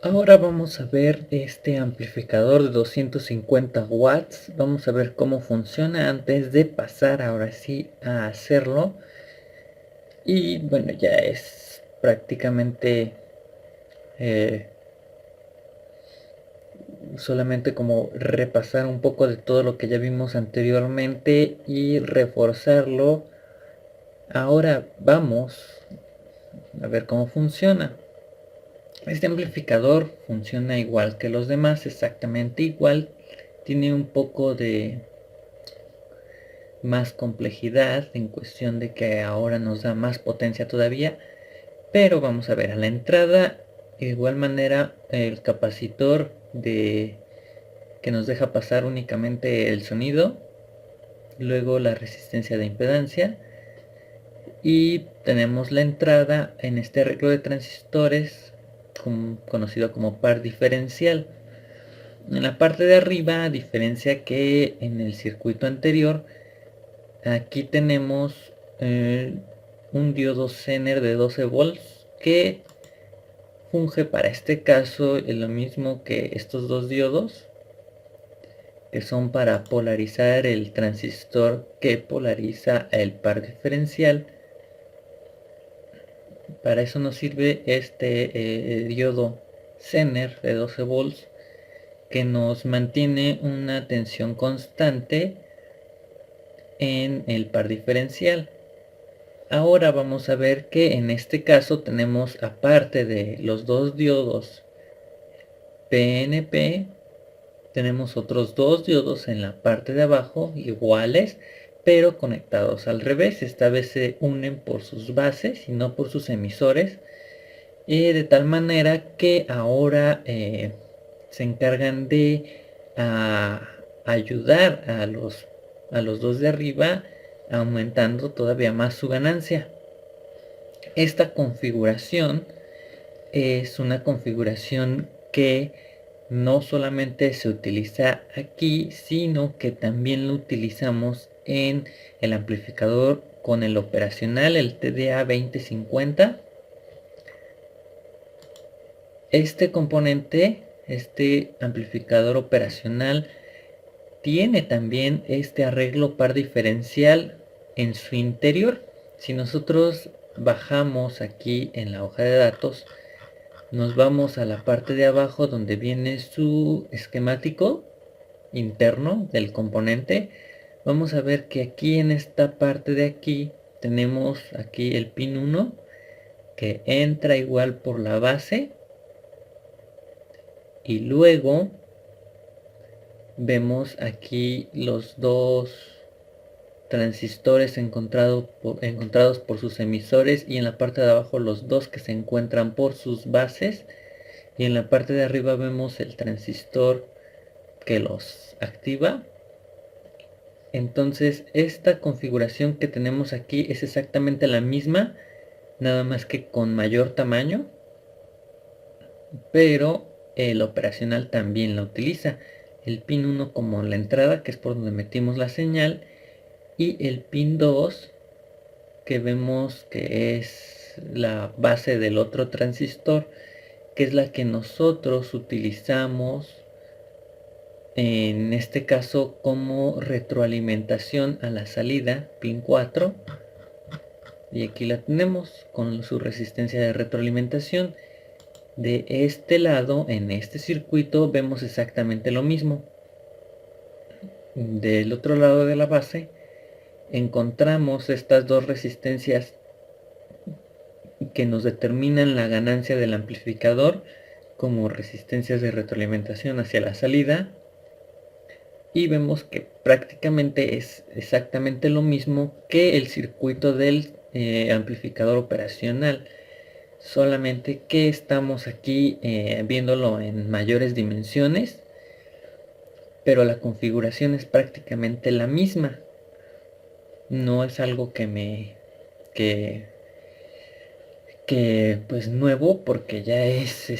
Ahora vamos a ver este amplificador de 250 watts. Vamos a ver cómo funciona antes de pasar ahora sí a hacerlo. Y bueno, ya es prácticamente eh, solamente como repasar un poco de todo lo que ya vimos anteriormente y reforzarlo. Ahora vamos a ver cómo funciona. Este amplificador funciona igual que los demás, exactamente igual. Tiene un poco de más complejidad en cuestión de que ahora nos da más potencia todavía. Pero vamos a ver, a la entrada, de igual manera, el capacitor que nos deja pasar únicamente el sonido. Luego la resistencia de impedancia. Y tenemos la entrada en este arreglo de transistores conocido como par diferencial. En la parte de arriba, a diferencia que en el circuito anterior, aquí tenemos un diodo Zener de 12 volts que funge para este caso lo mismo que estos dos diodos, que son para polarizar el transistor que polariza el par diferencial. Para eso nos sirve este diodo Zener de 12 volts que nos mantiene una tensión constante en el par diferencial. Ahora vamos a ver que en este caso tenemos, aparte de los dos diodos PNP, tenemos otros dos diodos en la parte de abajo iguales, pero conectados al revés. Esta vez se unen por sus bases y no por sus emisores, de tal manera que ahora se encargan de ayudar a los dos de arriba, aumentando todavía más su ganancia. Esta configuración es una configuración que no solamente se utiliza aquí, sino que también lo utilizamos en el amplificador con el operacional, el TDA 2050. Este componente, este amplificador operacional, tiene también este arreglo par diferencial en su interior. Si nosotros bajamos aquí en la hoja de datos, nos vamos a la parte de abajo donde viene su esquemático interno del componente. Vamos a ver que aquí en esta parte de aquí tenemos aquí el pin 1 que entra igual por la base, y luego vemos aquí los dos transistores encontrados por sus emisores, y en la parte de abajo los dos que se encuentran por sus bases, y en la parte de arriba vemos el transistor que los activa. Entonces esta configuración que tenemos aquí es exactamente la misma, nada más que con mayor tamaño, pero el operacional también la utiliza. El pin 1 como la entrada, que es por donde metimos la señal, y el pin 2, que vemos que es la base del otro transistor, que es la que nosotros utilizamos en este caso como retroalimentación a la salida, pin 4. Y aquí la tenemos con su resistencia de retroalimentación. De este lado, en este circuito, vemos exactamente lo mismo. Del otro lado de la base encontramos estas dos resistencias que nos determinan la ganancia del amplificador como resistencias de retroalimentación hacia la salida, y vemos que prácticamente es exactamente lo mismo que el circuito del amplificador operacional, solamente que estamos aquí viéndolo en mayores dimensiones, pero la configuración es prácticamente la misma. No es algo que pues nuevo, porque ya es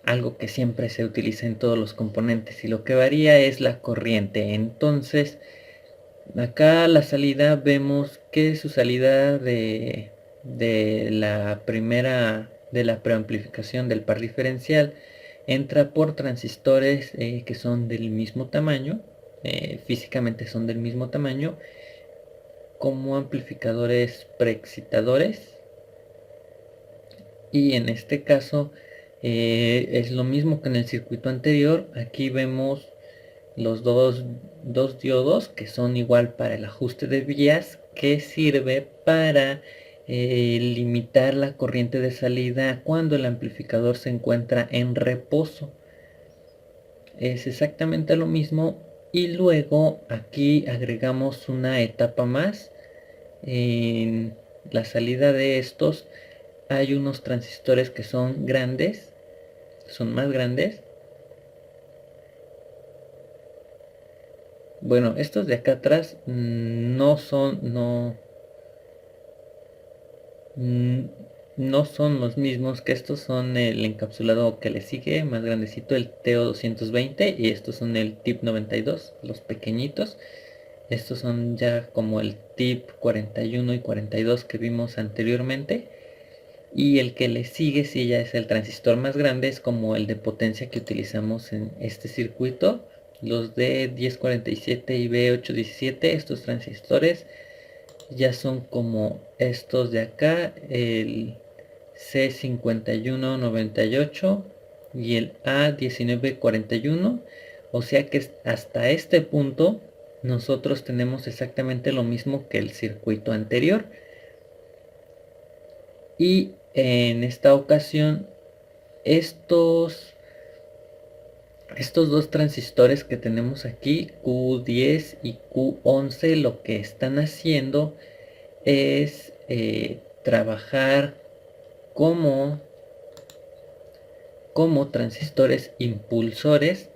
algo que siempre se utiliza en todos los componentes, y lo que varía es la corriente. Entonces acá la salida, vemos que su salida de la primera de la preamplificación del par diferencial entra por transistores que son del mismo tamaño, físicamente son del mismo tamaño, como amplificadores preexcitadores. Y en este caso es lo mismo que en el circuito anterior. Aquí vemos los dos diodos que son igual para el ajuste de vías, que sirve para limitar la corriente de salida cuando el amplificador se encuentra en reposo. Es exactamente lo mismo, y luego aquí agregamos una etapa más. En la salida de estos hay unos transistores que son grandes, son más grandes. Bueno, estos de acá atrás mm, no son los mismos, que estos son el encapsulado que le sigue, más grandecito, el TO220, y estos son el TIP 92, los pequeñitos. Estos son ya como el TIP 41 y 42 que vimos anteriormente. Y el que le sigue, si ya es el transistor más grande, es como el de potencia que utilizamos en este circuito. Los de 1047 y B817, estos transistores ya son como estos de acá, el C5198 y el A1941. O sea que hasta este punto nosotros tenemos exactamente lo mismo que el circuito anterior. Y en esta ocasión estos dos transistores que tenemos aquí, Q10 y Q11, lo que están haciendo es trabajar como transistores impulsores,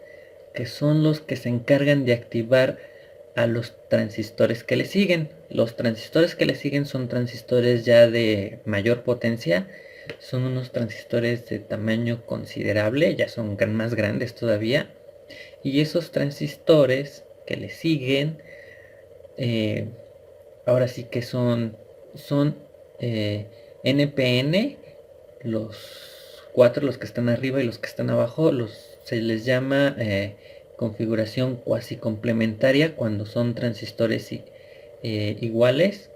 que son los que se encargan de activar a los transistores que le siguen. Los transistores que le siguen son transistores ya de mayor potencia, son unos transistores de tamaño considerable, ya son más grandes todavía. Y esos transistores que le siguen, eh, ahora sí que son NPN, los cuatro, los que están arriba y los que están abajo, se les llama configuración cuasi complementaria cuando son transistores iguales,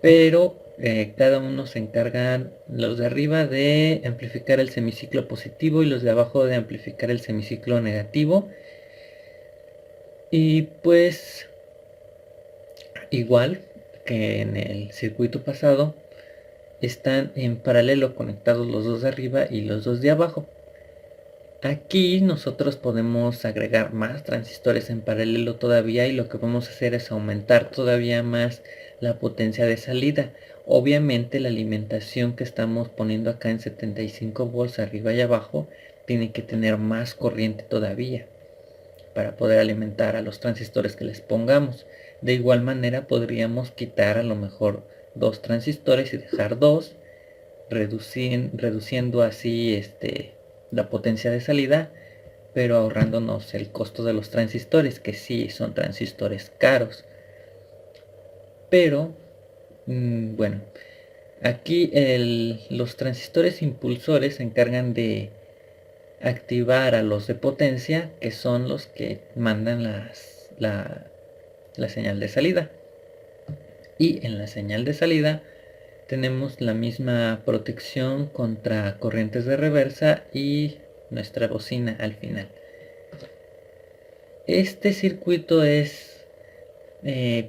pero cada uno se encargan, los de arriba, de amplificar el semiciclo positivo y los de abajo de amplificar el semiciclo negativo. Y pues igual que en el circuito pasado, están en paralelo conectados los dos de arriba y los dos de abajo. Aquí nosotros podemos agregar más transistores en paralelo todavía, y lo que vamos a hacer es aumentar todavía más la potencia de salida. Obviamente la alimentación que estamos poniendo acá en 75 volts arriba y abajo tiene que tener más corriente todavía para poder alimentar a los transistores que les pongamos. De igual manera podríamos quitar a lo mejor dos transistores y dejar dos, reduciendo así la potencia de salida, pero ahorrándonos el costo de los transistores, que sí son transistores caros. Pero bueno, aquí los transistores impulsores se encargan de activar a los de potencia, que son los que mandan la señal de salida. Y en la señal de salida tenemos la misma protección contra corrientes de reversa y nuestra bocina al final. Este circuito es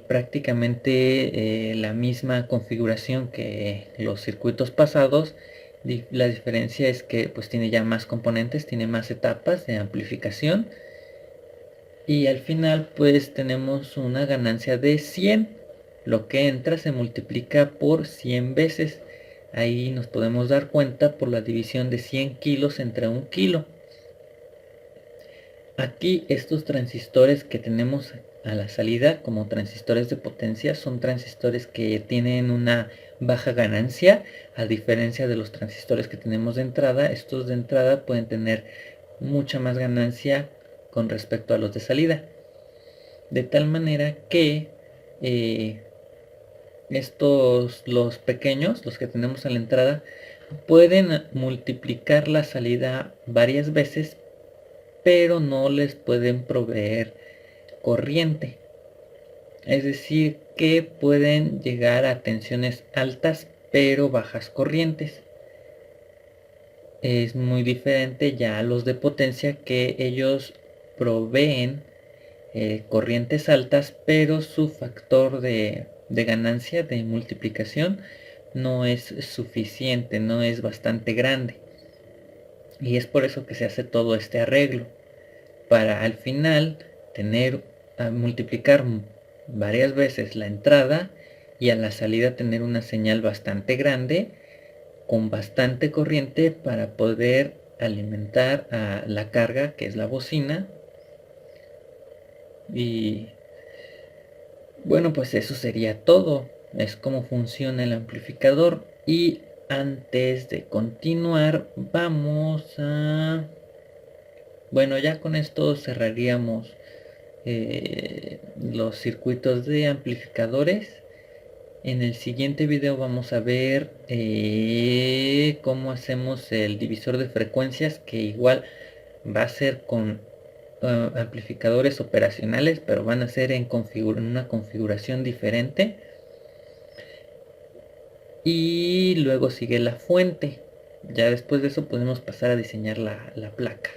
prácticamente la misma configuración que los circuitos pasados. La diferencia es que pues tiene ya más componentes, tiene más etapas de amplificación, y al final pues tenemos una ganancia de 100. Lo que entra se multiplica por 100 veces. Ahí nos podemos dar cuenta por la división de 100 kilos entre 1 kilo. Aquí estos transistores que tenemos a la salida como transistores de potencia son transistores que tienen una baja ganancia, a diferencia de los transistores que tenemos de entrada. Estos de entrada pueden tener mucha más ganancia con respecto a los de salida, de tal manera que los pequeños, los que tenemos a la entrada, pueden multiplicar la salida varias veces, pero no les pueden proveer corriente. Es decir, que pueden llegar a tensiones altas pero bajas corrientes. Es muy diferente ya a los de potencia, que ellos proveen corrientes altas, pero su factor de ganancia, de multiplicación, no es suficiente, no es bastante grande. Y es por eso que se hace todo este arreglo, para al final multiplicar varias veces la entrada y a la salida tener una señal bastante grande con bastante corriente para poder alimentar a la carga, que es la bocina. Y bueno, pues eso sería todo. Es cómo funciona el amplificador. Y antes de continuar, bueno, ya con esto cerraríamos los circuitos de amplificadores. En el siguiente video vamos a ver cómo hacemos el divisor de frecuencias, que igual va a ser con amplificadores operacionales, pero van a ser en una configuración diferente. Y luego sigue la fuente. Ya después de eso podemos pasar a diseñar la placa.